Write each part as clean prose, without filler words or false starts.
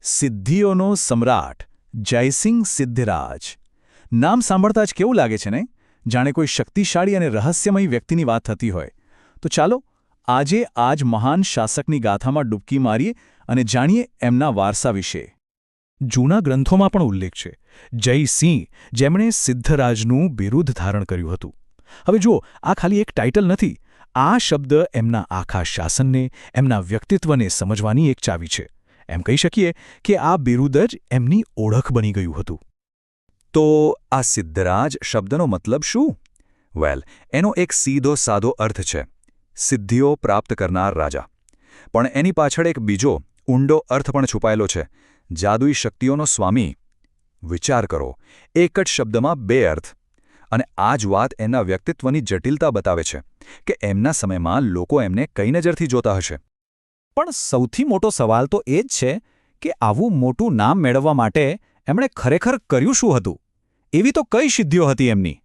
સિદ્ધિઓનો સમ્રાટ જયસિંહ સિદ્ધરાજ. નામ સાંભળતા જ કેવું લાગે છે ને? જાણે કોઈ શક્તિશાળી અને રહસ્યમય વ્યક્તિની વાત થતી હોય. તો ચાલો આજે આ જ મહાન શાસકની ગાથામાં ડૂબકી મારીએ અને જાણીએ એમના વારસા વિશે. જૂના ગ્રંથોમાં પણ ઉલ્લેખ છે જયસિંહ, જેમણે સિદ્ધરાજનું બિરુદ ધારણ કર્યું હતું. હવે જુઓ, આ ખાલી એક ટાઇટલ નથી. આ શબ્દ એમના આખા શાસનને, એમના વ્યક્તિત્વને સમજવાની એક ચાવી છે. એમ કહી શકીએ કે આ બિરુદ જ એમની ઓળખ બની ગયું હતું. તો આ સિદ્ધરાજ શબ્દનો મતલબ શું? એનો એક સીધો સાદો અર્થ છે સિદ્ધિઓ પ્રાપ્ત કરનાર રાજા. પણ એની પાછળ એક બીજો ઊંડો અર્થ પણ છુપાયેલો છે, જાદુઈ શક્તિઓનો સ્વામી. વિચાર કરો, એક જ શબ્દમાં બે અર્થ. અને આ જ વાત એના વ્યક્તિત્વની જટિલતા બતાવે છે કે એમના સમયમાં લોકો એમને કઈ નજરથી જોતા હશે. પણ સૌથી મોટો સવાલ તો એ જ છે કે આવું મોટું નામ મેળવવા માટે એમણે ખરેખર કર્યું શું હતું? એવી તો કઈ સિદ્ધિઓ હતી એમની?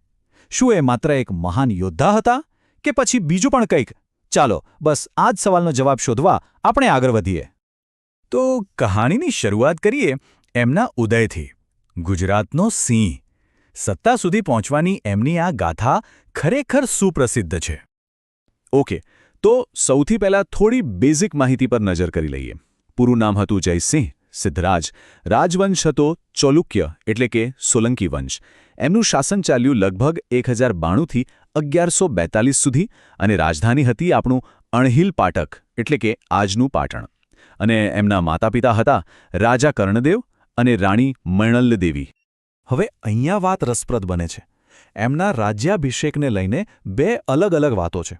શું એ માત્ર એક મહાન યોદ્ધા હતા કે પછી બીજું પણ કંઈક? ચાલો બસ આ જ સવાલનો જવાબ શોધવા આપણે આગળ વધીએ. તો કહાણીની શરૂઆત કરીએ એમના ઉદયથી. ગુજરાતનો સિંહ. સત્તા સુધી પહોંચવાની એમની આ ગાથા ખરેખર સુપ્રસિદ્ધ છે. ઓકે, તો સૌથી પહેલાં થોડી બેઝિક માહિતી પર નજર કરી લઈએ. પૂરું નામ હતું જયસિંહ સિદ્ધરાજ. રાજવંશ હતો ચોલુક્ય એટલે કે સોલંકી વંશ. એમનું શાસન ચાલ્યું લગભગ 1092થી 1142 સુધી અને રાજધાની હતી આપણું અણહિલ પાટક એટલે કે આજનું પાટણ. અને એમના માતાપિતા હતા રાજા કર્ણદેવ અને રાણી મૈણલ્લદેવી. હવે અહીંયા વાત રસપ્રદ બને છે. એમના રાજ્યાભિષેકને લઈને બે અલગ અલગ વાતો છે.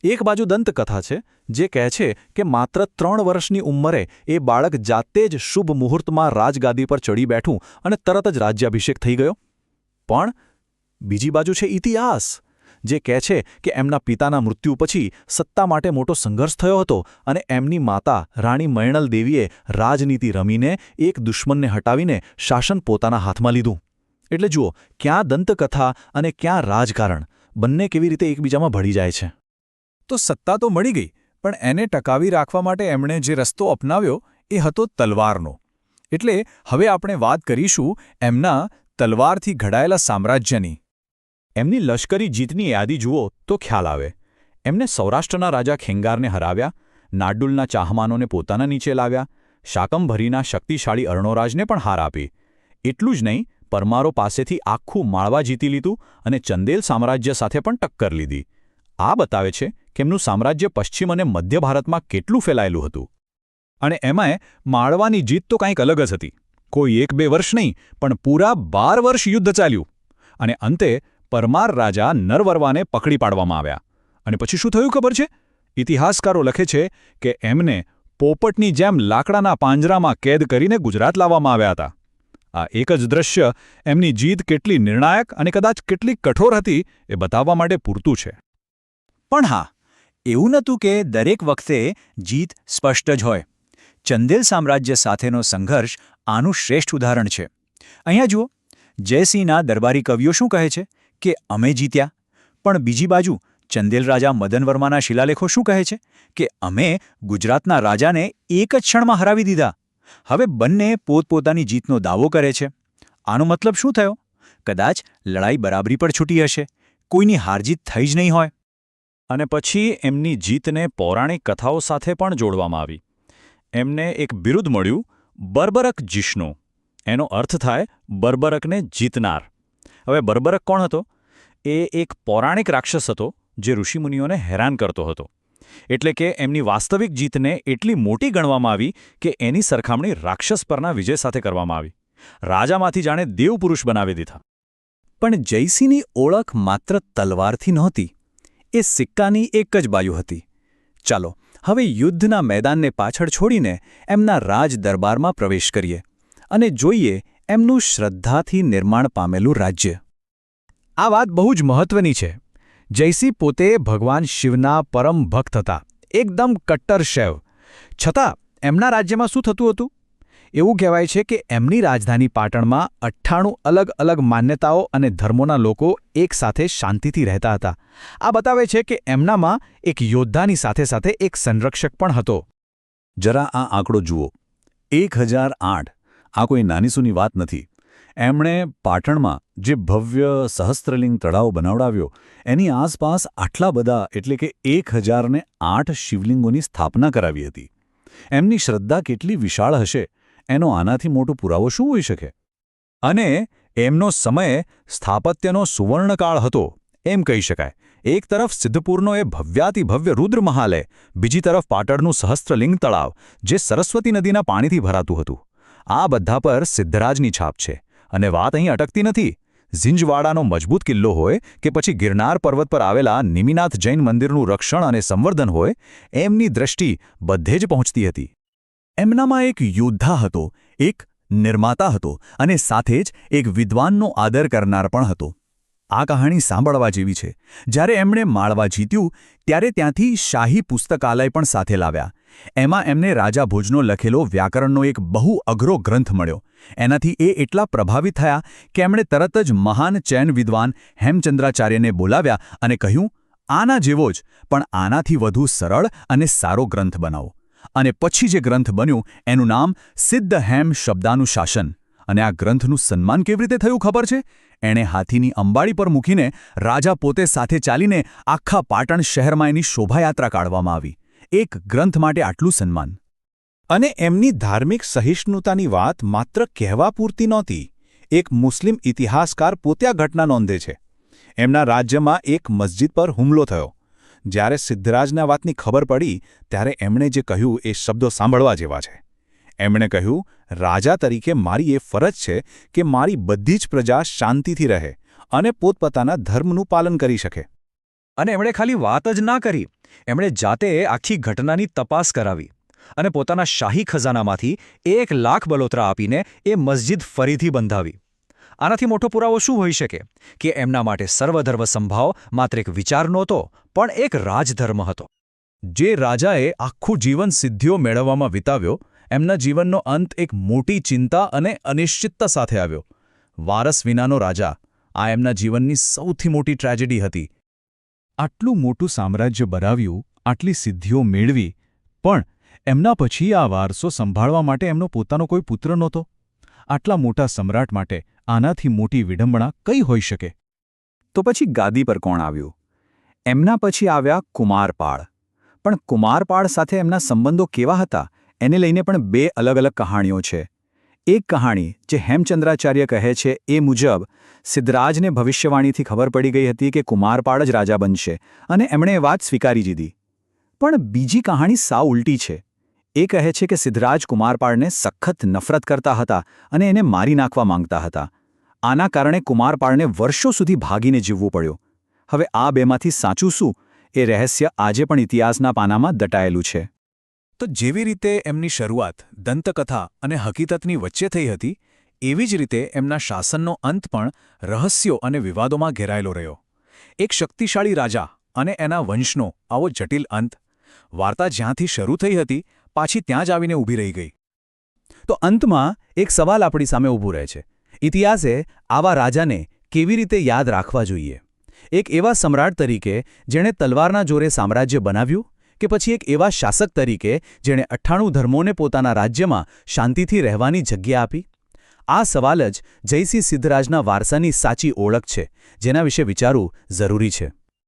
એક બાજુ દંતકથા છે જે કહે છે કે માત્ર 3 વર્ષની ઉંમરે એ બાળક જાતે જ શુભ મુહૂર્તમાં રાજગાદી પર ચડી બેઠું અને તરત જ રાજ્યાભિષેક થઈ ગયો. પણ બીજી બાજુ છે ઇતિહાસ, જે કહે છે કે એમના પિતાના મૃત્યુ પછી સત્તા માટે મોટો સંઘર્ષ થયો હતો અને એમની માતા રાણી મૈણલદેવીએ રાજનીતિ રમીને એક દુશ્મનને હટાવીને શાસન પોતાના હાથમાં લીધું. એટલે જુઓ, ક્યાં દંતકથા અને ક્યાં રાજકારણ, બંને કેવી રીતે એકબીજામાં ભળી જાય છે. તો સત્તા તો મળી ગઈ, પણ એને ટકાવી રાખવા માટે એમણે જે રસ્તો અપનાવ્યો એ હતો તલવારનો. એટલે હવે આપણે વાત કરીશું એમના તલવારથી ઘડાયેલા સામ્રાજ્યની. એમની લશ્કરી જીતની યાદી જુઓ તો ખ્યાલ આવે. એમને સૌરાષ્ટ્રના રાજા ખેંગારને હરાવ્યા, નાડુલના ચાહમાનોને પોતાના નીચે લાવ્યા, શાકંભરીના શક્તિશાળી અર્ણોરાજને પણ હાર આપી. એટલું જ નહીં, પરમારો પાસેથી આખું માળવા જીતી લીધું અને ચંદેલ સામ્રાજ્ય સાથે પણ ટક્કર લીધી. આ બતાવે છે કે એમનું સામ્રાજ્ય પશ્ચિમ અને મધ્ય ભારતમાં કેટલું ફેલાયેલું હતું. અને એમાંય માળવાની જીત તો કંઈક અલગ જ હતી. કોઈ 1-2 વર્ષ નહીં, પણ પૂરા 12 વર્ષ યુદ્ધ ચાલ્યું. અને અંતે પરમાર રાજા નરવરવાને પકડી પાડવામાં આવ્યા. અને પછી શું થયું ખબર છે? ઇતિહાસકારો લખે છે કે એમને પોપટની જેમ લાકડાના પાંજરામાં કેદ કરીને ગુજરાત લાવવામાં આવ્યા હતા. આ એક જ દ્રશ્ય એમની જીત કેટલી નિર્ણાયક અને કદાચ કેટલી કઠોર હતી એ બતાવવા માટે પૂરતું છે. પણ હા, એવું નહોતું કે દરેક વખતે જીત સ્પષ્ટ જ હોય. ચંદેલ સામ્રાજ્ય સાથેનો સંઘર્ષ આનું શ્રેષ્ઠ ઉદાહરણ છે. અહીંયા જુઓ, જયસિંહના દરબારી કવિઓ શું કહે છે કે અમે જીત્યા, પણ બીજી બાજુ ચંદેલ રાજા મદનવર્માના શિલાલેખો શું કહે છે કે અમે ગુજરાતના રાજાને એક જ ક્ષણમાં હરાવી દીધા. હવે બંને પોતપોતાની જીતનો દાવો કરે છે. આનો મતલબ શું થયો? કદાચ લડાઈ બરાબરી પર છૂટી હશે, કોઈની હારજીત થઈ જ નહીં હોય. અને પછી એમની જીતને પૌરાણિક કથાઓ સાથે પણ જોડવામાં આવી. એમને એક બિરુદ મળ્યું, બર્બરક જિષ્ણુ. એનો અર્થ થાય બર્બરકને જીતનાર. હવે બર્બરક કોણ હતો? એ એક પૌરાણિક રાક્ષસ હતો જે ઋષિમુનિઓને હેરાન કરતો હતો. એટલે કે એમની વાસ્તવિક જીતને એટલી મોટી ગણવામાં આવી કે એની સરખામણી રાક્ષસ પરના વિજય સાથે કરવામાં આવી. રાજામાંથી જાણે દેવપુરુષ બનાવી દીધા. પણ જયસિંહની ઓળખ માત્ર તલવારથી નહોતી. એ સિક્કાની એક જ બાજુ હતી. ચાલો હવે યુદ્ધના મેદાનને પાછળ છોડીને એમના રાજ દરબારમાં પ્રવેશ કરીએ અને જોઈએ એમનું શ્રદ્ધાથી નિર્માણ પામેલું રાજ્ય. આ વાત બહુ જ મહત્વની છે. જયસિંહ પોતે ભગવાન શિવના પરમ ભક્ત હતા, એકદમ કટ્ટર શૈવ. છતાં એમના રાજ્યમાં શું થતું હતું? એવું કહેવાય છે કે એમની રાજધાની પાટણમાં 98 અલગ અલગ માન્યતાઓ અને ધર્મોના લોકો એકસાથે શાંતિથી રહેતા હતા. આ બતાવે છે કે એમનામાં એક યોદ્ધાની સાથે સાથે એક સંરક્ષક પણ હતો. જરા આ આંકડો જુઓ. 1008 આ કોઈ નાનીસૂની વાત નથી. એમણે પાટણમાં જે ભવ્ય સહસ્ત્રલિંગ તળાવ બનાવડાવ્યો એની આસપાસ આટલા બધા એટલે કે 1008 શિવલિંગોની સ્થાપના કરાવી હતી. એમની શ્રદ્ધા કેટલી વિશાળ હશે એનો આનાથી મોટો પુરાવો શું હોઈ શકે? અને એમનો સમય સ્થાપત્યનો સુવર્ણકાળ હતો એમ કહી શકાય. એક તરફ સિદ્ધપુરનો એ ભવ્યાતિભવ્ય રુદ્રમહાલય, બીજી તરફ પાટણનું સહસ્ત્રલિંગ તળાવ જે સરસ્વતી નદીના પાણીથી ભરાતું હતું. આ બધા પર સિદ્ધરાજની છાપ છે. અને વાત અહીં અટકતી નથી. ઝિંઝવાડાનો મજબૂત કિલ્લો હોય કે પછી ગિરનાર પર્વત પર આવેલા નિમિનાથ જૈન મંદિરનું રક્ષણ અને સંવર્ધન હોય, એમની દ્રષ્ટિ બધે જ પહોંચતી હતી. એમનામાં એક યોદ્ધા હતો, એક નિર્માતા હતો અને સાથે જ એક વિદ્વાનનો આદર કરનાર પણ હતો. આ કહાણી સાંભળવા જેવી છે. જ્યારે એમણે માળવા જીત્યું ત્યારે ત્યાંથી શાહી પુસ્તકાલય પણ સાથે લાવ્યા. એમાં એમને રાજા ભોજનો લખેલો વ્યાકરણનો એક બહુ અઘરો ગ્રંથ મળ્યો. એનાથી એ એટલા પ્રભાવિત થયા કે એમણે તરત જ મહાન ચૈન વિદ્વાન હેમચંદ્રાચાર્યને બોલાવ્યા અને કહ્યું, આના જેવો જ પણ આનાથી વધુ સરળ અને સારો ગ્રંથ બનાવો. અને પછી જે ગ્રંથ બન્યું એનું નામ સિદ્ધ હેમ શબ્દાનુશાસન. અને આ ગ્રંથનું સન્માન કેવી રીતે થયું ખબર છે? એણે હાથીની અંબાડી પર મૂકીને રાજા પોતે સાથે ચાલીને આખા પાટણ શહેરમાં એની શોભાયાત્રા કાઢવામાં આવી. એક ગ્રંથ માટે આટલું સન્માન. અને એમની ધાર્મિક સહિષ્ણુતાની વાત માત્ર કહેવા પૂરતી નહોતી. એક મુસ્લિમ ઇતિહાસકાર પોતે આ ઘટના નોંધે છે. એમના રાજ્યમાં એક મસ્જિદ પર હુમલો થયો. જ્યારે સિદ્ધરાજને આ વાતની ખબર પડી ત્યારે એમણે જે કહ્યું એ શબ્દો સાંભળવા જેવા છે. એમણે કહ્યું, રાજા તરીકે મારી એ ફરજ છે કે મારી બધી જ પ્રજા શાંતિથી રહે અને પોતપોતાના ધર્મનું પાલન કરી શકે. અને એમણે ખાલી વાત જ ના કરી, એમણે જાતે આખી ઘટનાની તપાસ કરાવી અને પોતાના શાહી ખજાનામાંથી 1 લાખ બલોતરા આપીને એ મસ્જિદ ફરીથી બંધાવી. આનાથી મોટો પુરાવો શું હોઈ શકે કે એમના માટે સર્વધર્મ સંભાવ માત્ર એક વિચાર નહોતો પણ એક રાજધર્મ હતો. જે રાજાએ આખું જીવન સિદ્ધિઓ મેળવવામાં વિતાવ્યો, એમના જીવનનો અંત એક મોટી ચિંતા અને અનિશ્ચિતતા સાથે આવ્યો. વારસ વિનાનો રાજા, આ એમના જીવનની સૌથી મોટી ટ્રેજેડી હતી. આટલું મોટું સામ્રાજ્ય બનાવ્યું, આટલી સિદ્ધિઓ મેળવી, પણ એમના પછી આ વારસો સંભાળવા માટે એમનો પોતાનો કોઈ પુત્ર નહોતો. આટલા મોટા સમ્રાટ માટે આનાથી મોટી વિડંબણા કઈ હોઈ શકે? તો પછી ગાદી પર કોણ આવ્યું? એમના પછી આવ્યા કુમારપાળ. પણ કુમારપાળ સાથે એમના સંબંધો કેવા હતા એને લઈને પણ 2 અલગ અલગ કહાણીઓ છે. એક કહાણી જે હેમચંદ્રાચાર્ય કહે છે એ મુજબ સિદ્ધરાજને ભવિષ્યવાણીથી ખબર પડી ગઈ હતી કે કુમારપાળ જ રાજા બનશે અને એમણે એ વાત સ્વીકારી દીધી. પણ બીજી કહાણી સાવ ઉલટી છે. એ કહે છે કે સિદ્ધરાજ કુમારપાળને સખત નફરત કરતા હતા અને એને મારી નાખવા માંગતા હતા. આના કારણે કુમારપાળને વર્ષો સુધી ભાગીને જીવવું પડ્યું. હવે આ બેમાંથી સાચું શું એ રહસ્ય આજે પણ ઇતિહાસના પાનામાં દટાયેલું છે. તો જેવી રીતે એમની શરૂઆત દંતકથા અને હકીકતની વચ્ચે થઈ હતી, એવી જ રીતે એમના શાસનનો અંત પણ રહસ્યો અને વિવાદોમાં ઘેરાયેલો રહ્યો. એક શક્તિશાળી રાજા અને એના વંશનો આવો જટિલ અંત. વાર્તા જ્યાંથી શરૂ થઈ હતી પાછી ત્યાં જ આવીને ઊભી રહી ગઈ. તો અંતમાં એક સવાલ આપણી સામે ઊભો રહે છે. ઇતિહાસે આવા રાજાને કેવી રીતે યાદ રાખવા જોઈએ? એક એવા સમ્રાટ તરીકે જેણે તલવારના જોરે સામ્રાજ્ય બનાવ્યું, કે પછી એક એવા શાસક તરીકે જેણે 98 ધર્મોને પોતાના રાજ્યમાં શાંતિથી રહેવાની જગ્યા આપી? આ સવાલ જ જયસિંહ સિદ્ધરાજના વારસાની સાચી ઓળખ છે, જેના વિશે વિચારવું જરૂરી છે.